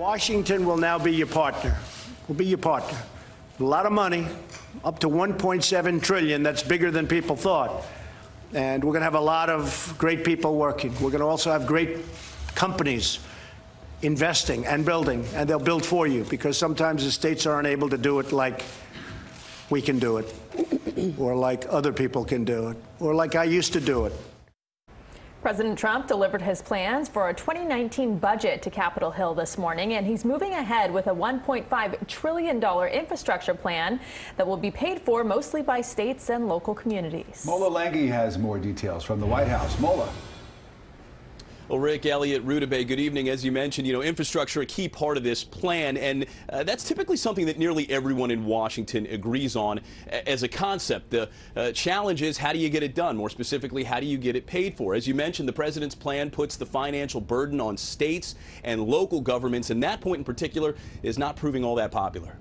Washington will now be your partner. Will be your partner. A lot of money, up to $1.7 trillion. That's bigger than people thought. And we're going to have a lot of great people working. We're going to also have great companies investing and building, and they'll build for you, because sometimes the states aren't able to do it like we can do it, or like other people can do it, or like I used to do it. President Trump delivered his plans for a 2019 budget to Capitol Hill this morning, and he's moving ahead with a $1.5 trillion infrastructure plan that will be paid for mostly by states and local communities. Mola Lenghi has more details from the White House. Mola. Well, Rick, Elliott, Rudabeh, good evening. As you mentioned, infrastructure a key part of this plan, and that's typically something that nearly everyone in Washington agrees on as a concept. The challenge is, how do you get it done? More specifically, how do you get it paid for? As you mentioned, the president's plan puts the financial burden on states and local governments, and that point in particular is not proving all that popular.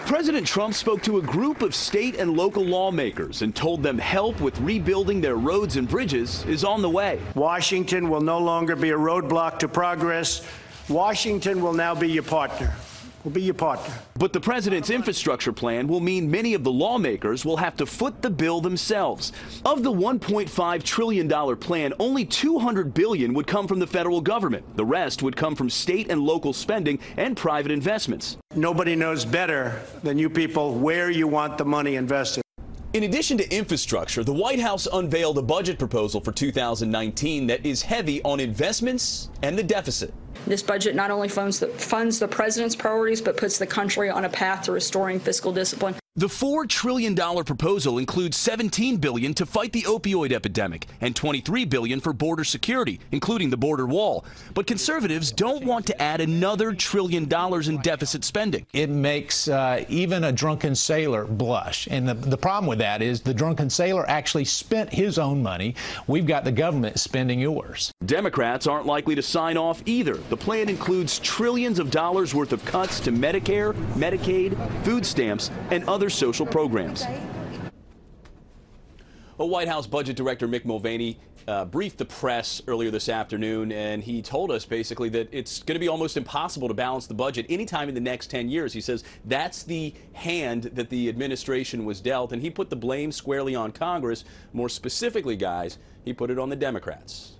President Trump spoke to a group of state and local lawmakers and told them help with rebuilding their roads and bridges is on the way. Washington will no longer be a roadblock to progress. Washington will now be your partner. Will be your partner. But the president's infrastructure plan will mean many of the lawmakers will have to foot the bill themselves. Of the $1.5 trillion plan, only $200 billion would come from the federal government. The rest would come from state and local spending and private investments. Nobody knows better than you people where you want the money invested. In addition to infrastructure, the White House unveiled a budget proposal for 2019 that is heavy on investments and the deficit. This budget not only funds the president's priorities, but puts the country on a path to restoring fiscal discipline. The $4 trillion proposal includes $17 billion to fight the opioid epidemic and $23 billion for border security, including the border wall. But conservatives don't want to add another $1 trillion in deficit spending. It makes even a drunken sailor blush. And the problem with that is the drunken sailor actually spent his own money. We've got the government spending yours. Democrats aren't likely to sign off either. The plan includes trillions of dollars worth of cuts to Medicare, Medicaid, food stamps, and other social programs. White House Budget Director Mick Mulvaney briefed the press earlier this afternoon, and he told us basically that it's going to be almost impossible to balance the budget anytime in the next 10 years. He says that's the hand that the administration was dealt, and he put the blame squarely on Congress. More specifically, guys, he put it on the Democrats.